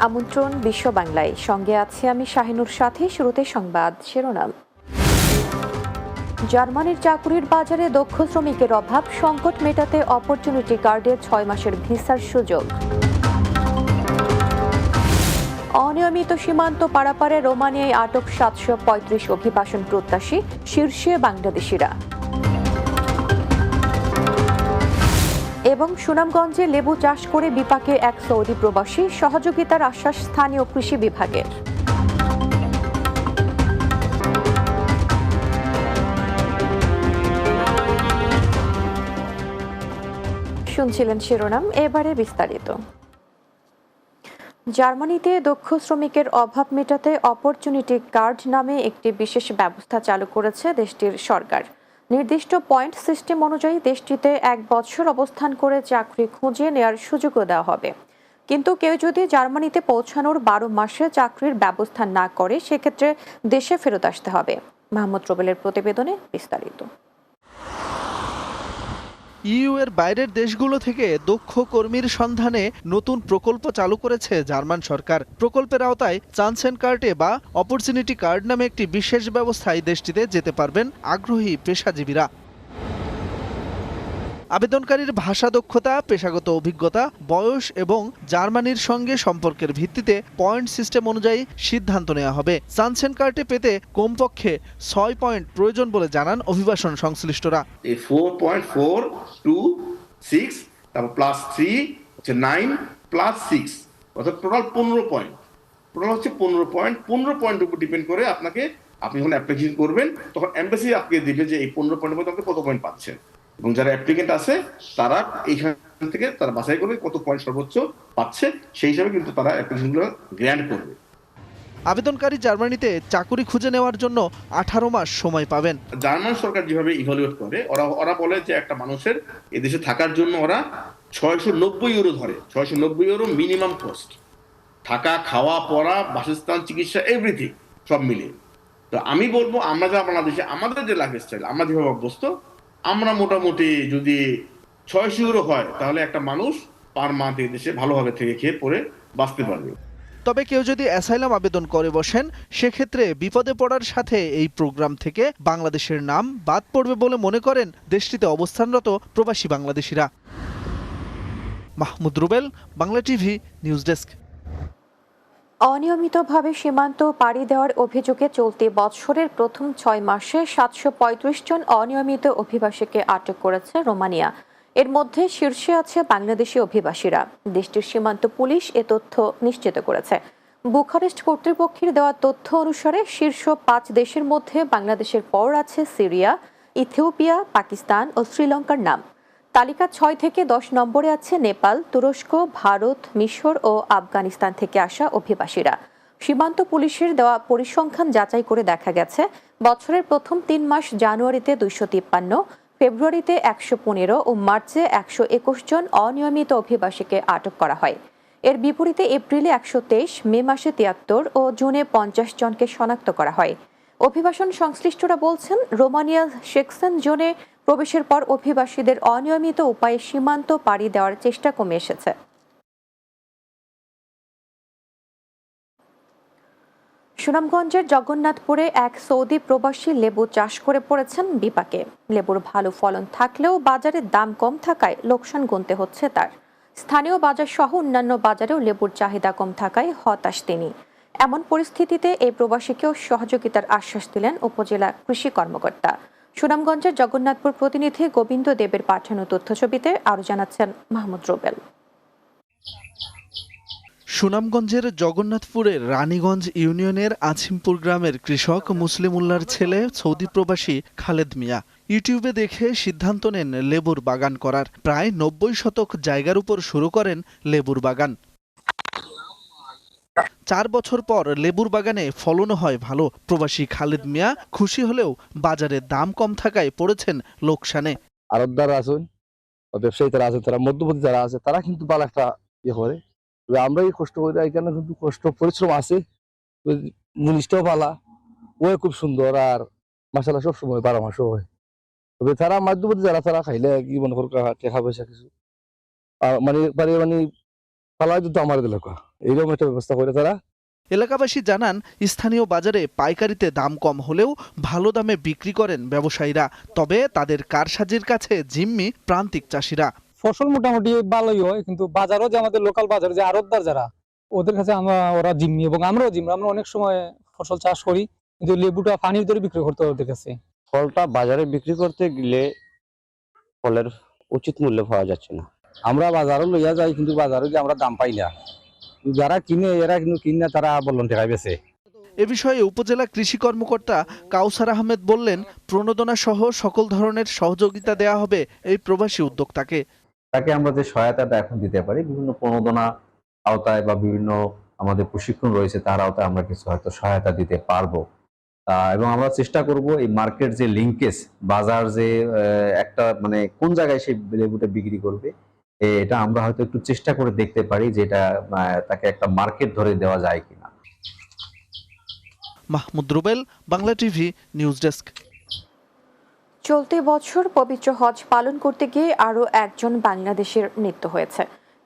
আমন্ত্রণ বিশ্ব বাংলায়, সঙ্গে আছি আমি শাহিনুর সাথী। শুরুতে সংবাদ শিরোনাম। জার্মানির চাকুরির বাজারে দক্ষ শ্রমিকের অভাব, সংকট মেটাতে অপরচুনিটি কার্ডে 6 মাসের ভিসার সুযোগ। অনিয়মিত সীমান্ত পারাপারে রোমানিয়ায় আটক 735 অভিবাসন প্রত্যাশী, শীর্ষে বাংলাদেশিরা। এবং সুনামগঞ্জে লেবু চাষ করে বিপাকে এক সৌদি প্রবাসী, সহযোগিতার আশ্বাস স্থানীয় কৃষি বিভাগের। শুনছিলেন শিরোনাম, এবারে বিস্তারিত। জার্মানিতে দক্ষ শ্রমিকের অভাব মেটাতে অপরচুনিটি কার্ড নামে একটি বিশেষ ব্যবস্থা চালু করেছে দেশটির সরকার। নির্দিষ্ট পয়েন্ট সিস্টেম অনুযায়ী দেশটিতে 1 বছর অবস্থান করে চাকরি খুঁজে নেওয়ার সুযোগও দেওয়া হবে। কিন্তু কেউ যদি জার্মানিতে পৌঁছানোর 12 মাসে চাকরির ব্যবস্থা না করে, সেক্ষেত্রে দেশে ফেরত আসতে হবে। মাহমুদ রুবেলের প্রতিবেদনে বিস্তারিত। ইইউ এর বাইরের দেশগুলো থেকে দক্ষ কর্মীর সন্ধানে নতুন প্রকল্প চালু করেছে জার্মান সরকার। প্রকল্পের আওতায় চান্সেন কার্ডে বা অপরচুনিটি কার্ড নামে একটি বিশেষ ব্যবস্থায় দেশটিতে যেতে পারবেন আগ্রহী পেশাজীবীরা। আবেদনকারীর ভাষা দক্ষতা, পেশাগত অভিজ্ঞতা, বয়স এবং জার্মানির সঙ্গে সম্পর্কের ভিত্তিতে পয়েন্ট সিস্টেম অনুযায়ী সিদ্ধান্ত নেওয়া হবে। চান্সেন কার্ডে পেতে কমপক্ষে 6 পয়েন্ট প্রয়োজন বলে জানান অভিবাসন সংশ্লিষ্টরা। 4.426 তারপর +3 হচ্ছে 9 +6 অর্থাৎ টোটাল 15 পয়েন্ট। টোটাল হচ্ছে 15 পয়েন্ট। 15 পয়েন্টের উপর ডিপেন্ড করে আপনি যখন অ্যাপ্লিকেশন করবেন তখন এমবাসি আপনাকে দিবে যে এই 15 পয়েন্টের মধ্যে আপনি কত পয়েন্ট পাচ্ছেন, এবং যারা অ্যাপ্লিকেন্ট আছে তারা এইখান থেকে তারা বাছাই করবে কত পয়েন্ট সর্বোচ্চ পাচ্ছে, সেই হিসাবে কিন্তু তারা অ্যাপ্লিকেশনগুলো গ্র্যান্ট করবে। আবেদনকারী জার্মানিতে চাকুরি খুঁজে নেওয়ার জন্য 18 মাস সময় পাবেন। জার্মান সরকার যেভাবে ইভালুয়েট করে, ওরা বলে যে একটা মানুষের এদেশে থাকার জন্য ওরা 690 ইউরো ধরে। 690 ইউরো মিনিমাম কস্ট, থাকা, খাওয়া, পড়া, বাসস্থান, চিকিৎসা, এভরিথিং সব মিলিয়ে। তো আমি বলবো আমরা যারা বাংলাদেশে আমাদের যে লাইফস্টাইল, আমরা যেভাবে অভ্যস্ত, আমরা মোটামুটি যদি 600 ইউরো হয় তাহলে একটা মানুষ পার মান্থ এদেশে ভালোভাবে থেকে খেয়ে পরে বাঁচতে পারবে। তবে কেউ যদি অ্যাসাইলাম আবেদন করে বসেন, সেক্ষেত্রে বিপদে পড়ার সাথে এই প্রোগ্রাম থেকে বাংলাদেশের নাম বাদ পড়বে বলে মনে করেন দেশটিতে অবস্থানরত প্রবাসী বাংলাদেশিরা। Mahmud Rubel, Bangla TV, news desk. অনিয়মিতভাবে সীমান্ত পাড়ি দেওয়ার অভিযোগে চলতি বছরের প্রথম 6 মাসে 735 জন অনিয়মিত অভিবাসীকে আটক করেছে রোমানিয়া। এর মধ্যে শীর্ষে আছে বাংলাদেশি অভিবাসীরা। দেশটির সীমান্ত পুলিশ এ তথ্য নিশ্চিত করেছে। বুখারেস্ট কর্তৃপক্ষের দেওয়া তথ্য অনুসারে শীর্ষ 5 দেশের মধ্যে বাংলাদেশের পর আছে সিরিয়া, ইথিওপিয়া, পাকিস্তান ও শ্রীলঙ্কার নাম। তালিকা 6 থেকে 10 নম্বরে আছে নেপাল, তুরস্ক, ভারত, মিশর ও আফগানিস্তান থেকে আসা অভিবাসীরা। সীমান্ত পুলিশের দেওয়া পরিসংখ্যান যাচাই করে দেখা গেছে, বছরের প্রথম 3 মাস জানুয়ারিতে 253, ফেব্রুয়ারিতে 115 ও মার্চে 121 জন অনিয়মিত অভিবাসীকে আটক করা হয়। এর বিপরীতে এপ্রিলে 123, মে মাসে 73 ও জুনে 50 জনকে শনাক্ত করা হয়। অভিবাসন সংশ্লিষ্টরা বলছেন, রোমানিয়া সেকশন জোনে প্রবেশের পর অভিবাসীদের অনিয়মিত উপায়ে সীমান্ত পাড়ি দেওয়ার চেষ্টা কমে এসেছে। সুনামগঞ্জের জগন্নাথপুরে এক সৌদি প্রবাসী লেবু চাষ করে পড়েছেন বিপাকে। লেবুর ভালো ফলন থাকলেও বাজারে দাম কম থাকায় লোকসান গুনতে হচ্ছে তার। স্থানীয় বাজার সহ অন্যান্য বাজারেও লেবুর চাহিদা কম থাকায় হতাশ তিনি। এমন পরিস্থিতিতে এই প্রবাসীকেও সহযোগিতার আশ্বাস দিলেন উপজেলা কৃষি কর্মকর্তা। সুনামগঞ্জের জগন্নাথপুর প্রতিনিধি গোবিন্দ দেবের পাঠানো তথ্যছবিতে আরো জানাচ্ছেন মাহমুদ রুবেল। সুনামগঞ্জের জগন্নাথপুরের রানীগঞ্জ ইউনিয়নের আজিমপুর গ্রামের কৃষক মুসলিম উল্লার ছেলে সৌদি প্রবাসী খালেদ মিয়া ইউটিউবে দেখে সিদ্ধান্ত নেন লেবুর বাগান করার। প্রায় 90 শতক জায়গার উপর শুরু করেন লেবুর বাগান। 4 বছর পর লেবুর বাগানে ফলনও হয় ভালো। প্রবাসী খালেদ মিয়া খুশি হলেও বাজারে দাম কম থাকায় পড়েছেন লোকসানে। আড়তদাররা আছেন, ব্যবসায়ী তারা আছে, তারা মধ্যবর্তী যারা আছে, তারা কিন্তু ভালো একটা ইয়ে করে। আমরাই কষ্ট করি, এখানে কিন্তু কষ্ট পরিশ্রম আছে, জিনিসটাও ভালো, ও খুব সুন্দর, আর মাসাল্লাহ সবসময় 12 মাসও হয়। তবে তারা মধ্যবর্তী যারা, তারা খাইলে কি মনে করো টাকা পয়সা কিছু মানে তাহলে হয়তো আমার এলাকা এইরকম একটা ব্যবস্থা করে তারা। এলাকাবাসী জানান, স্থানীয় বাজারে পাইকারিতে দাম কম হলেও ভালো দামে বিক্রি করেন ব্যবসায়ীরা। তবে তাদের কারসাজির কাছে জিম্মি প্রান্তিক চাষিরা। ফসল মোটামুটি ভালোই হয়, কিন্তু বাজারও যে আমাদের লোকাল বাজার যে আড়তদার যারা, ওদের কাছে ওরা জিম্মি, এবং আমরাও জিম্মি। আমরা অনেক সময় ফসল চাষ করি, কিন্তু লেবুটা পানির দরে বিক্রি করতে হয় ওদের কাছে। ফলটা বাজারে বিক্রি করতে গেলে ফলের উচিত মূল্য পাওয়া যাচ্ছে না। আমরা বাজারও লইয়া যাই, কিন্তু বাজারে গিয়ে আমরা দাম পাই না। যারা কিনে এরা কিন্তু কিনে তারা বললেন টাকায় বেচে। এ বিষয়ে উপজেলা কৃষি কর্মকর্তা কাউসার আহমেদ বললেন, প্রণোদনা সহ সকল ধরনের সহযোগিতা দেয়া হবে এই প্রবাসী উদ্যোক্তাকে। তাকে আমরা যে সহায়তাটা এখন দিতে পারি বিভিন্ন প্রণোদনা আওতায় বা বিভিন্ন আমাদের প্রশিক্ষণ রয়েছে তার আওতায় আমরা কিছু হয়তো সহায়তা দিতে পারবো। এবং আমরা চেষ্টা করব এই মার্কেট যে লিঙ্কেজ, বাজার যে একটা মানে কোন জায়গায় সেই লেবুটা বিক্রি করবে, এটা আমরা হয়তো একটু চেষ্টা করে দেখতে পারি যে এটা তাকে একটা মার্কেট ধরে দেওয়া যায় কিনা। Mahmud Rubel, Bangla TV, news desk. চলতি বছর পবিত্র হজ পালন করতে গিয়ে আরও একজন বাংলাদেশের মৃত্যু হয়েছে।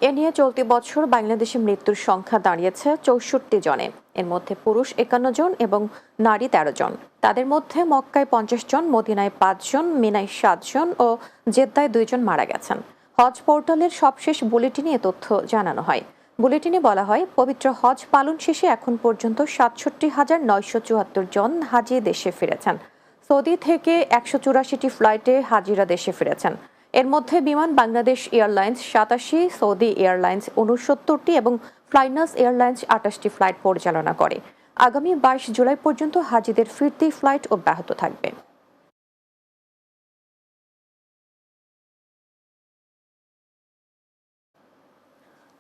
এ নিয়ে চলতি বছর বাংলাদেশে মৃত্যুর সংখ্যা দাঁড়িয়েছে 64 জনে। এর মধ্যে পুরুষ 51 জন এবং নারী 13 জন। তাদের মধ্যে মক্কায় 50 জন, মদিনায় 5 জন, মিনায় 7 জন ও জেদ্দায় 2 জন মারা গেছেন। হজ পোর্টালের সবশেষ বুলেটিনে এ তথ্য জানানো হয়। বুলেটিনে বলা হয়, পবিত্র হজ পালন শেষে এখন পর্যন্ত 67,974 জন হাজি দেশে ফিরেছেন। সৌদি থেকে 184টি ফ্লাইটে হাজিরা দেশে ফিরেছেন। এর মধ্যে বিমান বাংলাদেশ এয়ারলাইন্স 87, সৌদি এয়ারলাইন্স 69টি এবং ফ্লাইনাস এয়ারলাইন্স 28টি ফ্লাইট পরিচালনা করে। আগামী 22 জুলাই পর্যন্ত হাজিদের ফিরতি ফ্লাইট অব্যাহত থাকবে।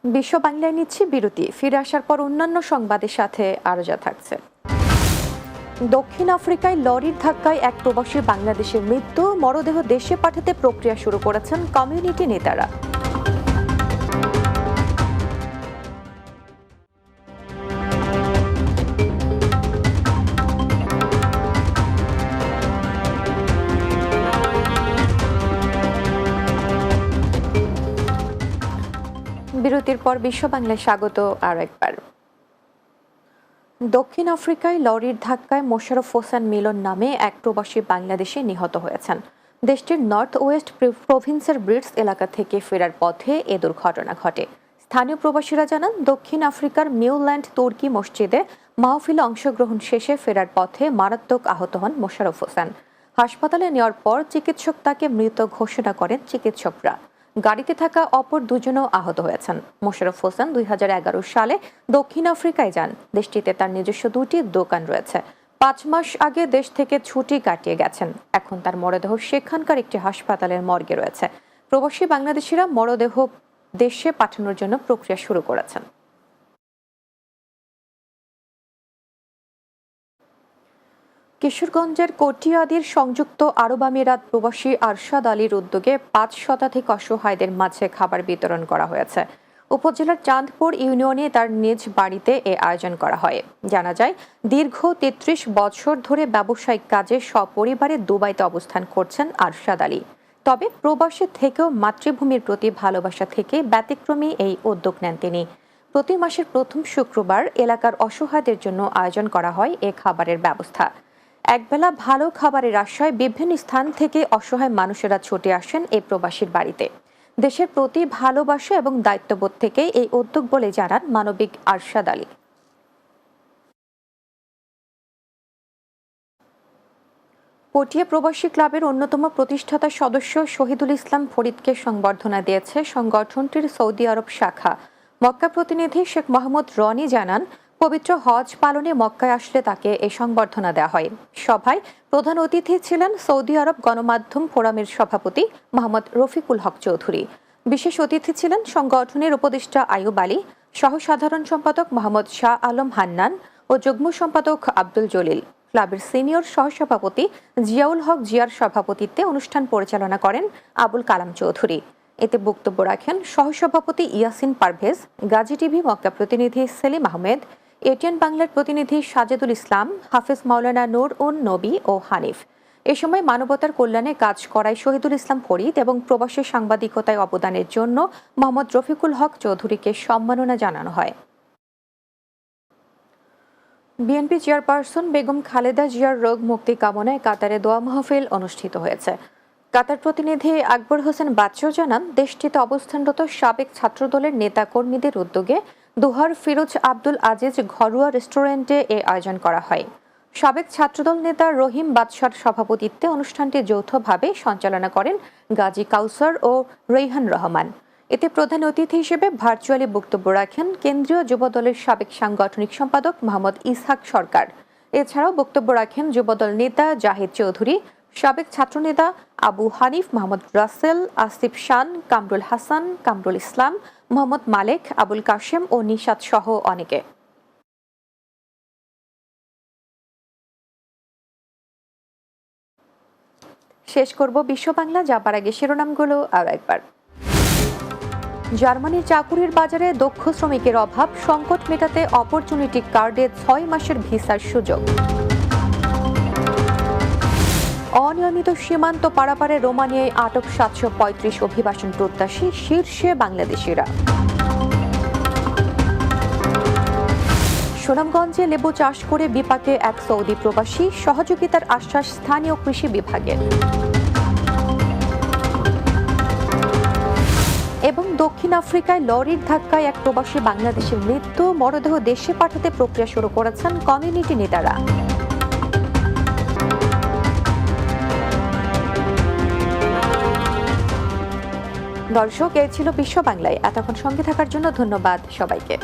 বিশ্ব বাংলায় নিচ্ছি বিরতি। ফিরে আসার পর অন্যান্য সংবাদের সাথে আরো যা থাকছে। দক্ষিণ আফ্রিকায় লরির ধাক্কায় এক প্রবাসী বাংলাদেশের মৃত্যু। মরদেহ দেশে পাঠাতে প্রক্রিয়া শুরু করেছেন কমিউনিটি নেতারা। বিরতির পর বিশ্ব বাংলায় স্বাগত আরো একবার। দক্ষিণ আফ্রিকায় লরির ধাক্কায় মোশাররফ হোসেন মিলন নামে এক প্রবাসী বাংলাদেশি নিহত হয়েছেন। দেশটির নর্থ ওয়েস্ট প্রভিন্সের ব্রিডস এলাকা থেকে ফেরার পথে এ দুর্ঘটনা ঘটে। স্থানীয় প্রবাসীরা জানান, দক্ষিণ আফ্রিকার নিউল্যান্ড তুর্কি মসজিদে মাহফিলে অংশগ্রহণ শেষে ফেরার পথে মারাত্মক আহত হন মোশাররফ হোসেন। হাসপাতালে নেওয়ার পর চিকিৎসক তাকে মৃত ঘোষণা করেন। চিকিৎসকরা গাড়িতে থাকা অপর দুজনও আহত হয়েছেন। মোশাররফ হোসেন 2011 সালে দক্ষিণ আফ্রিকায় যান। দেশটিতে তার নিজস্ব 2টি দোকান রয়েছে। 5 মাস আগে দেশ থেকে ছুটি কাটিয়ে গেছেন। এখন তার মরদেহ সেখানকার একটি হাসপাতালের মর্গে রয়েছে। প্রবাসী বাংলাদেশিরা মরদেহ দেশে পাঠানোর জন্য প্রক্রিয়া শুরু করেছেন। কিশোরগঞ্জের কটিয়াদীর সংযুক্ত আরব আমিরাত প্রবাসী আরশাদ আলীর উদ্যোগে 5 শতাধিক অসহায়দের মাঝে খাবার বিতরণ করা হয়েছে। উপজেলার চাঁদপুর ইউনিয়নে তার নিজ বাড়িতে এ আয়োজন করা হয়। জানা যায়, দীর্ঘ 33 বছর ধরে ব্যবসায়িক কাজে সপরিবারে দুবাইতে অবস্থান করছেন আরশাদ আলী। তবে প্রবাসী থেকেও মাতৃভূমির প্রতি ভালোবাসা থেকে ব্যতিক্রমী এই উদ্যোগ নেন তিনি। প্রতি মাসের প্রথম শুক্রবার এলাকার অসহায়দের জন্য আয়োজন করা হয় এ খাবারের ব্যবস্থা। একবেলা ভালো খাবারের আশায় বিভিন্ন স্থান থেকে অসহায় মানুষেরা ছুটে আসেন এই প্রবাসীর বাড়িতে। দেশের প্রতি ভালোবাসা এবং দায়িত্ববোধ থেকে এই উদ্যোগ বলে জানান মানবিক আরশাদ আলী। পটিয়া প্রবাসী ক্লাবের অন্যতম প্রতিষ্ঠাতা সদস্য শহীদুল ইসলাম ফরিদকে সংবর্ধনা দিয়েছে সংগঠনটির সৌদি আরব শাখা। মক্কা প্রতিনিধি শেখ মোহাম্মদ রনি জানান, পবিত্র হজ পালনে মক্কায় আসলে তাকে এই সংবর্ধনা দেওয়া হয়। সভায় প্রধান অতিথি ছিলেন সৌদি আরব গণমাধ্যম ফোরামের সভাপতি মোহাম্মদ রফিকুল হক চৌধুরী। বিশেষ অতিথি ছিলেন সংগঠনের উপদেষ্টা আয়ুব আলী, সহ সাধারণ সম্পাদক মোহাম্মদ শাহ আলম হান্নান ও যুগ্ম সম্পাদক আব্দুল জলিল। ক্লাবের সিনিয়র সহসভাপতি জিয়াউল হক জিয়ার সভাপতিত্বে অনুষ্ঠান পরিচালনা করেন আবুল কালাম চৌধুরী। এতে বক্তব্য রাখেন সহসভাপতি ইয়াসিন পারভেজ, গাজী টিভি মক্কা প্রতিনিধি সেলিম আহমেদ, এটিএন বাংলার প্রতিনিধি সাজেদুল ইসলাম, হাফেজ মাওলানা নূর উন নবী ও হানিফ। এ সময় মানবতার কল্যাণে কাজ করায় শহীদুল ইসলাম ফরিদ এবং প্রবাসী সাংবাদিকতায় অবদানের জন্য মোহাম্মদ রফিকুল হক চৌধুরীকে সম্মাননা জানানো হয়। বিএনপি চেয়ারপারসন বেগম খালেদা জিয়ার রোগ মুক্তি কামনায় কাতারে দোয়া মাহফিল অনুষ্ঠিত হয়েছে। কাতার প্রতিনিধি আকবর হোসেন বাচ্চু জানান, দেশটিতে অবস্থানরত সাবেক ছাত্রদলের নেতা কর্মীদের উদ্যোগে দোহার ফিরোজ আব্দুল আজিজ ঘরোয়া রেস্টুরেন্টে এ আয়োজন করা হয়। সাবেক ছাত্রদল নেতা রহিম বাদশার সভাপতিত্বে অনুষ্ঠানটি যৌথভাবে সঞ্চালনা করেন গাজী কাউসার ও রেইহান রহমান। এতে প্রধান অতিথি হিসেবে ভার্চুয়ালি বক্তব্য রাখেন কেন্দ্রীয় যুবদলের সাবেক সাংগঠনিক সম্পাদক মোহাম্মদ ইসহাক সরকার। এছাড়াও বক্তব্য রাখেন যুবদল নেতা জাহিদ চৌধুরী, সাবেক ছাত্রনেতা আবু হানিফ, মোহাম্মদ রাসেল, আসিফ শান, কামরুল হাসান, কামরুল ইসলাম, মোহাম্মদ মালেক, আবুল কাশেম ও নিশাত সহ অনেকে। শেষ করব বিশ্ব বাংলা, যাবার আগে শিরোনামগুলো আর একবার। জার্মানির চাকুরির বাজারে দক্ষ শ্রমিকের অভাব, সংকট মেটাতে অপরচুনিটি কার্ডে 6 মাসের ভিসার সুযোগ। অনিয়মিত সীমান্ত পারাপারে রোমানিয়ায় আটক 735 অভিবাসন প্রত্যাশী, শীর্ষে বাংলাদেশিরা। সুনামগঞ্জে লেবু চাষ করে বিপাকে এক সৌদি প্রবাসী, সহযোগিতার আশ্বাস স্থানীয় কৃষি বিভাগের। এবং দক্ষিণ আফ্রিকায় লরির ধাক্কায় এক প্রবাসী বাংলাদেশের মৃত্যু, মরদেহ দেশে পাঠাতে প্রক্রিয়া শুরু করেছেন কমিউনিটি নেতারা। দর্শক, এই ছিল বিশ্ব বাংলায়। এতক্ষণ সঙ্গে থাকার জন্য ধন্যবাদ সবাইকে।